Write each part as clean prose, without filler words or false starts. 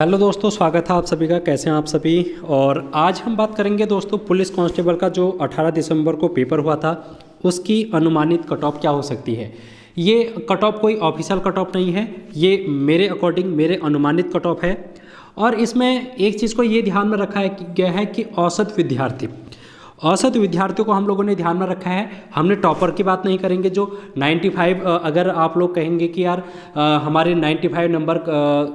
Hello दोस्तों, स्वागत है आप सभी का। कैसे हैं आप सभी। और आज हम बात करेंगे दोस्तों पुलिस कांस्टेबल का जो 18 दिसंबर को पेपर हुआ था उसकी अनुमानित कट ऑफ क्या हो सकती है। ये कट ऑफ कोई ऑफिशियल कट ऑफ नहीं है, ये मेरे अकॉर्डिंग मेरे अनुमानित कट ऑफ है। और इसमें एक चीज़ को ये ध्यान में रखा गया है कि औसत विद्यार्थियों को हम लोगों ने ध्यान में रखा है। हमने टॉपर की बात नहीं करेंगे जो 95, अगर आप लोग कहेंगे कि यार हमारे 95 नंबर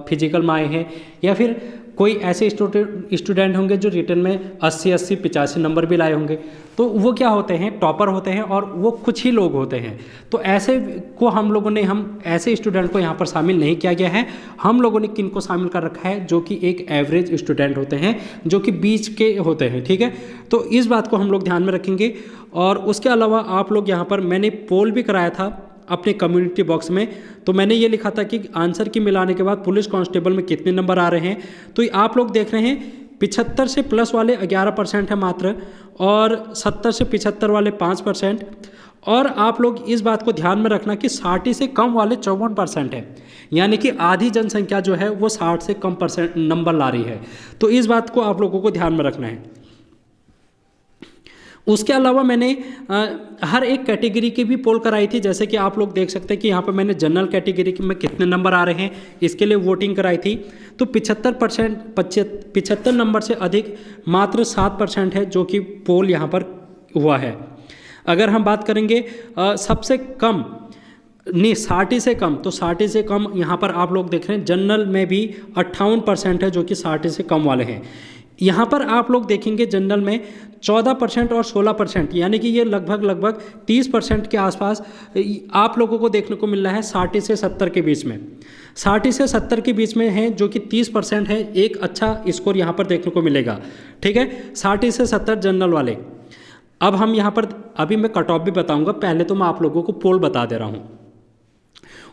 फिजिकल में आए हैं, या फिर कोई ऐसे स्टूडेंट होंगे जो रिटर्न में 80 85 नंबर भी लाए होंगे, तो वो क्या होते हैं, टॉपर होते हैं और वो कुछ ही लोग होते हैं। तो ऐसे को हम ऐसे स्टूडेंट को यहाँ पर शामिल नहीं किया गया है। हम लोगों ने किन को शामिल कर रखा है, जो कि एक एवरेज स्टूडेंट होते हैं, जो कि बीच के होते हैं। ठीक है, तो इस बात को हम लोग ध्यान में रखेंगे। और उसके अलावा आप लोग यहाँ पर मैंने पोल भी कराया था अपने कम्युनिटी बॉक्स में, तो मैंने ये लिखा था कि आंसर की मिलाने के बाद पुलिस कांस्टेबल में कितने नंबर आ रहे हैं। तो आप लोग देख रहे हैं 75 से प्लस वाले 11% है मात्र, और 70 से 75 वाले 5%। और आप लोग इस बात को ध्यान में रखना कि 60 से कम वाले 54% है, यानी कि आधी जनसंख्या जो है वो 60 से कम परसेंट नंबर ला रही है। तो इस बात को आप लोगों को ध्यान में रखना है। उसके अलावा मैंने हर एक कैटेगरी की भी पोल कराई थी। जैसे कि आप लोग देख सकते हैं कि यहाँ पर मैंने जनरल कैटेगरी में कितने नंबर आ रहे हैं इसके लिए वोटिंग कराई थी। तो 75 नंबर से अधिक मात्र 7% है जो कि पोल यहाँ पर हुआ है। अगर हम बात करेंगे सबसे कम नहीं 60 से कम, तो 60 से कम यहाँ पर आप लोग देख रहे हैं जनरल में भी 58% है जो कि 60 से कम वाले हैं। यहाँ पर आप लोग देखेंगे जनरल में 14% और 16%, यानी कि ये लगभग 30% के आसपास आप लोगों को देखने को मिल रहा है 60 से 70 के बीच में। 60 से 70 के बीच में है जो कि 30% है, एक अच्छा स्कोर यहाँ पर देखने को मिलेगा। ठीक है, 60 से 70 जनरल वाले। अब हम यहाँ पर अभी मैं कट ऑफ भी बताऊँगा, पहले तो मैं आप लोगों को पोल बता दे रहा हूँ।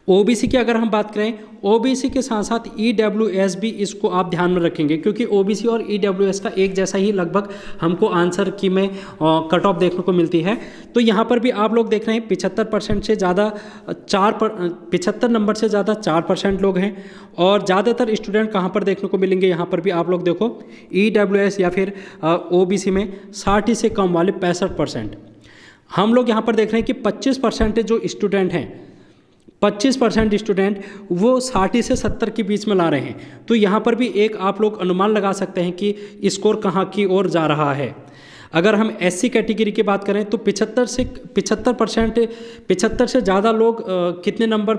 ओबीसी की अगर हम बात करें, ओबीसी के साथ साथ ईडब्ल्यूएस भी, इसको आप ध्यान में रखेंगे क्योंकि ओबीसी और ईडब्ल्यूएस का एक जैसा ही लगभग हमको आंसर की में कट ऑफ देखने को मिलती है। तो यहाँ पर भी आप लोग देख रहे हैं 75% से ज़्यादा 75 नंबर से ज़्यादा 4% लोग हैं। और ज़्यादातर स्टूडेंट कहाँ पर देखने को मिलेंगे, यहाँ पर भी आप लोग देखो ईडब्ल्यूएस या फिर ओबीसी में 60 से कम वाले 65%। हम लोग यहाँ पर देख रहे हैं कि 25% जो स्टूडेंट हैं, 25% स्टूडेंट वो 60 से 70 के बीच में ला रहे हैं। तो यहाँ पर भी एक आप लोग अनुमान लगा सकते हैं कि स्कोर कहाँ की ओर जा रहा है। अगर हम एससी कैटेगरी की बात करें तो 75% से ज़्यादा लोग कितने नंबर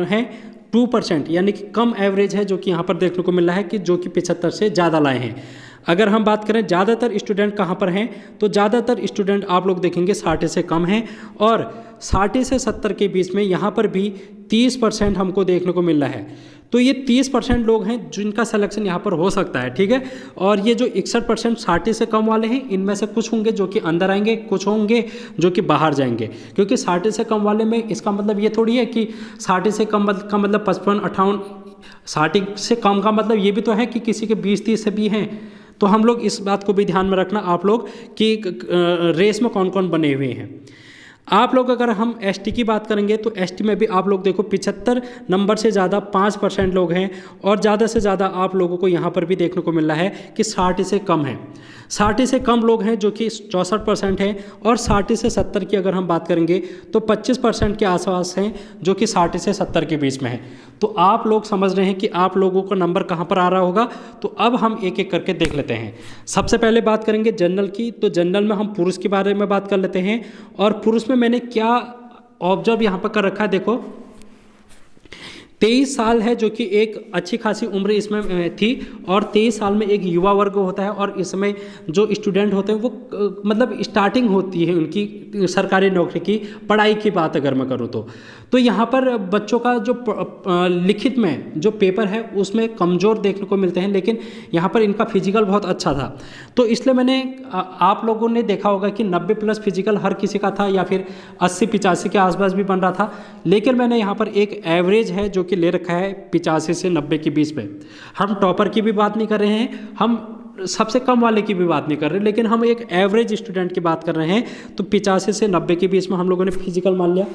हैं, 2%, यानी कि कम एवरेज है जो कि यहाँ पर देखने को मिल रहा है कि जो कि 75 से ज़्यादा लाए हैं। अगर हम बात करें ज़्यादातर स्टूडेंट कहाँ पर हैं, तो ज़्यादातर स्टूडेंट आप लोग देखेंगे 60 से कम हैं, और 60 से 70 के बीच में यहाँ पर भी 30% हमको देखने को मिल रहा है। तो ये 30% लोग हैं जिनका सिलेक्शन यहाँ पर हो सकता है। ठीक है, और ये जो 61% 60 से कम वाले हैं, इनमें से कुछ होंगे जो कि अंदर आएंगे, कुछ होंगे जो कि बाहर जाएंगे। क्योंकि 60 से कम वाले में इसका मतलब ये थोड़ी है कि 60 से कम का मतलब 55 58, 60 से कम का मतलब ये भी तो है कि किसी के 20-30 से भी हैं। तो हम लोग इस बात को भी ध्यान में रखना आप लोग कि रेस में कौन कौन बने हुए हैं। आप लोग अगर हम एसटी की बात करेंगे तो एसटी में भी आप लोग देखो 75 नंबर से ज़्यादा 5% लोग हैं, और ज़्यादा से ज़्यादा आप लोगों को यहाँ पर भी देखने को मिल रहा है कि 60 से कम है। 60 से कम लोग हैं जो कि 64% हैं, और 60 से 70 की अगर हम बात करेंगे तो 25% के आसपास हैं जो कि 60 से 70 के बीच में है। तो आप लोग समझ रहे हैं कि आप लोगों का नंबर कहाँ पर आ रहा होगा। तो अब हम एक एक करके देख लेते हैं। सबसे पहले बात करेंगे जनरल की, तो जनरल में हम पुरुष के बारे में बात कर लेते हैं। और पुरुष में मैंने क्या ऑब्जर्व यहाँ पर कर रखा है, देखो 23 साल है जो कि एक अच्छी खासी उम्र इसमें थी। और 23 साल में एक युवा वर्ग होता है, और इसमें जो स्टूडेंट होते हैं वो मतलब स्टार्टिंग होती है उनकी सरकारी नौकरी की पढ़ाई की बात अगर मैं करूँ तो यहाँ पर बच्चों का जो लिखित में जो पेपर है उसमें कमज़ोर देखने को मिलते हैं, लेकिन यहाँ पर इनका फिजिकल बहुत अच्छा था। तो इसलिए मैंने आप लोगों ने देखा होगा कि 90+ फिजिकल हर किसी का था, या फिर 80-85 के आसपास भी बन रहा था। लेकिन मैंने यहाँ पर एक एवरेज है जो कि ले रखा है 85 से 90 के बीच में। हम टॉपर की भी बात नहीं कर रहे हैं, हम सबसे कम वाले की भी बात नहीं कर रहे, लेकिन हम एक एवरेज स्टूडेंट की बात कर रहे हैं। तो 85 से 90 के बीच में हम लोगों ने फिजिकल मान लिया।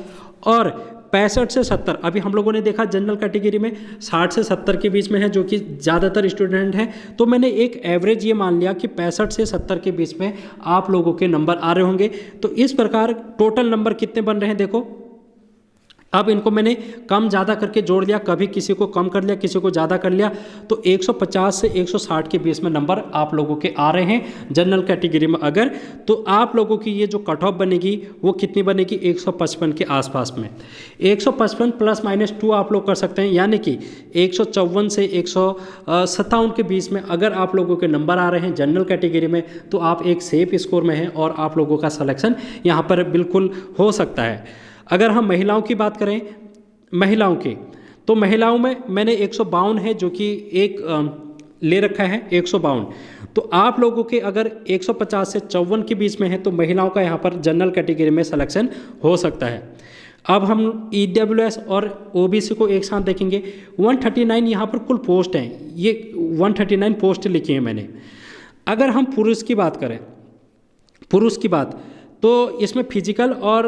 और 65 से 70, अभी हम लोगों ने देखा जनरल कैटेगरी में 60 से 70 के बीच में है जो कि ज़्यादातर स्टूडेंट हैं। तो मैंने एक एवरेज ये मान लिया कि 65 से 70 के बीच में आप लोगों के नंबर आ रहे होंगे। तो इस प्रकार टोटल नंबर कितने बन रहे हैं देखो, अब इनको मैंने कम ज़्यादा करके जोड़ लिया, कभी किसी को कम कर लिया, किसी को ज़्यादा कर लिया। तो 150 से 160 के बीच में नंबर आप लोगों के आ रहे हैं जनरल कैटेगरी में। अगर तो आप लोगों की ये जो कट ऑफ बनेगी वो कितनी बनेगी, 155 के आसपास में। 155 प्लस माइनस 2 आप लोग कर सकते हैं, यानी कि 154 से 157 के बीच में अगर आप लोगों के नंबर आ रहे हैं जनरल कैटेगरी में तो आप एक सेफ स्कोर में हैं और आप लोगों का सिलेक्शन यहाँ पर बिल्कुल हो सकता है। अगर हम महिलाओं की बात करें, महिलाओं की, तो महिलाओं में मैंने 152 है जो कि एक ले रखा है 152। तो आप लोगों के अगर 150 से 54 के बीच में है तो महिलाओं का यहाँ पर जनरल कैटेगरी में सिलेक्शन हो सकता है। अब हम EWS और OBC को एक साथ देखेंगे। 139 यहाँ पर कुल पोस्ट हैं, ये 139 पोस्ट लिखी है मैंने। अगर हम पुरुष की बात करें, पुरुष की बात, तो इसमें फिजिकल और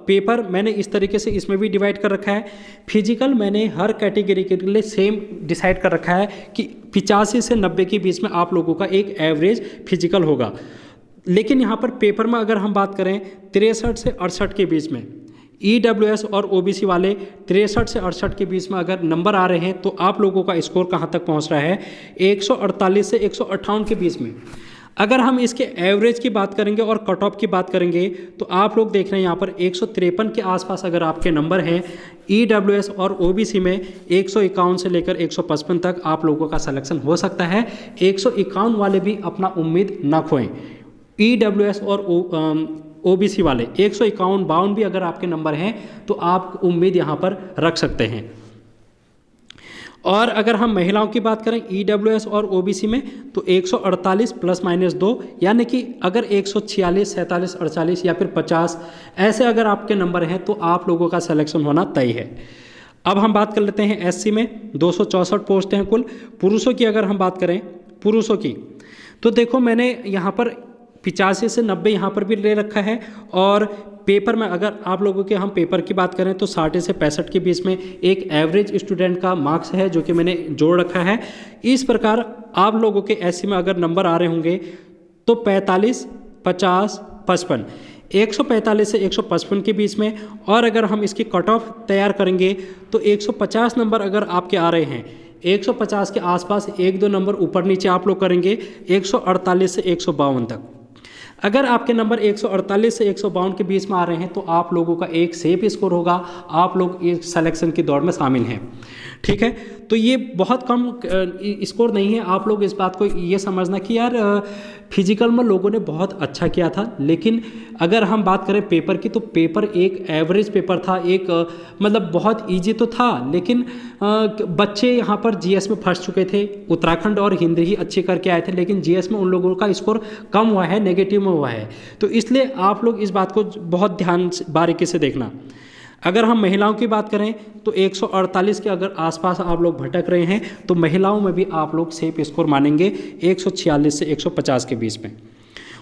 पेपर मैंने इस तरीके से इसमें भी डिवाइड कर रखा है। फिजिकल मैंने हर कैटेगरी के लिए सेम डिसाइड कर रखा है कि 85 से 90 के बीच में आप लोगों का एक एवरेज फिजिकल होगा। लेकिन यहाँ पर पेपर में अगर हम बात करें 63 से 68 के बीच में, EWS और OBC वाले 63 से 68 के बीच में अगर नंबर आ रहे हैं तो आप लोगों का स्कोर कहाँ तक पहुँच रहा है, 148 से 158 के बीच में। अगर हम इसके एवरेज की बात करेंगे और कट ऑफ की बात करेंगे तो आप लोग देख रहे हैं यहाँ पर 153 के आसपास अगर आपके नंबर हैं। EWS और OBC में 151 से लेकर 155 तक आप लोगों का सिलेक्शन हो सकता है। 151 वाले भी अपना उम्मीद ना खोएं। EWS और OBC वाले 151, 52 भी अगर आपके नंबर हैं तो आप उम्मीद यहाँ पर रख सकते हैं। और अगर हम महिलाओं की बात करें EWS और OBC में तो 148 प्लस माइनस 2, यानी कि अगर 146, 47, 48 या फिर 50 ऐसे अगर आपके नंबर हैं तो आप लोगों का सिलेक्शन होना तय है। अब हम बात कर लेते हैं SC में 264 पोस्ट हैं कुल। पुरुषों की अगर हम बात करें, पुरुषों की, तो देखो मैंने यहाँ पर 85 से 90 यहाँ पर भी ले रखा है। और पेपर में अगर आप लोगों के हम पेपर की बात करें तो 60 से 65 के बीच में एक एवरेज स्टूडेंट का मार्क्स है जो कि मैंने जोड़ रखा है। इस प्रकार आप लोगों के SC में अगर नंबर आ रहे होंगे तो 45, 50, 55, 145 से 155 के बीच में। और अगर हम इसकी कट ऑफ तैयार करेंगे तो 150 नंबर अगर आपके आ रहे हैं, 150 के आसपास 1-2 नंबर ऊपर नीचे आप लोग करेंगे 148 से 152 तक। अगर आपके नंबर 148 से 152 के बीच में आ रहे हैं तो आप लोगों का एक सेफ स्कोर होगा, आप लोग इस सिलेक्शन की दौड़ में शामिल हैं। ठीक है, तो ये बहुत कम स्कोर नहीं है। आप लोग इस बात को ये समझना कि यार फिजिकल में लोगों ने बहुत अच्छा किया था, लेकिन अगर हम बात करें पेपर की तो पेपर एक एवरेज पेपर था, एक मतलब बहुत इजी तो था, लेकिन बच्चे यहाँ पर GS में फंस चुके थे। उत्तराखंड और हिंदी ही अच्छे करके आए थे, लेकिन GS में उन लोगों का स्कोर कम हुआ है, नेगेटिव में हुआ है। तो इसलिए आप लोग इस बात को बहुत ध्यान बारीकी से देखना। अगर हम महिलाओं की बात करें तो 148 के अगर आसपास आप लोग भटक रहे हैं तो महिलाओं में भी आप लोग सेफ स्कोर मानेंगे 146 से 150 के बीच में।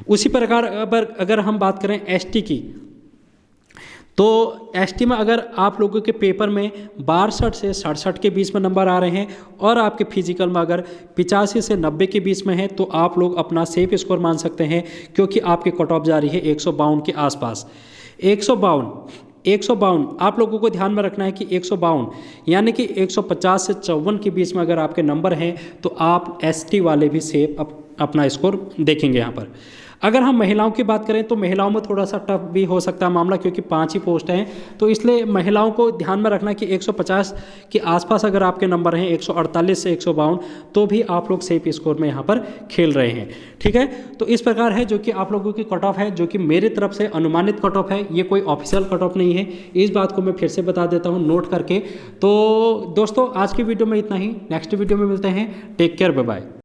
उसी प्रकार अगर हम बात करें ST की, तो ST में अगर आप लोगों के पेपर में 62 से 67 के बीच में नंबर आ रहे हैं और आपके फिजिकल में अगर 85 से 90 के बीच में है तो आप लोग अपना सेफ स्कोर मान सकते हैं, क्योंकि आपकी कट ऑफ जा रही है 152 के आसपास। 152 आप लोगों को ध्यान में रखना है कि 152 यानी कि 150 से 54 के बीच में अगर आपके नंबर हैं तो आप ST वाले भी सेफ अपना स्कोर देखेंगे यहाँ पर। अगर हम महिलाओं की बात करें तो महिलाओं में थोड़ा सा टफ भी हो सकता है मामला, क्योंकि 5 ही पोस्ट हैं। तो इसलिए महिलाओं को ध्यान में रखना कि 150 के आसपास अगर आपके नंबर हैं, 148 से 152, तो भी आप लोग सेफ स्कोर में यहाँ पर खेल रहे हैं। ठीक है, तो इस प्रकार है जो कि आप लोगों की कट ऑफ है, जो कि मेरी तरफ से अनुमानित कट ऑफ है, ये कोई ऑफिशियल कट ऑफ नहीं है। इस बात को मैं फिर से बता देता हूँ नोट करके। तो दोस्तों आज की वीडियो में इतना ही, नेक्स्ट वीडियो में मिलते हैं। Take care, bye bye.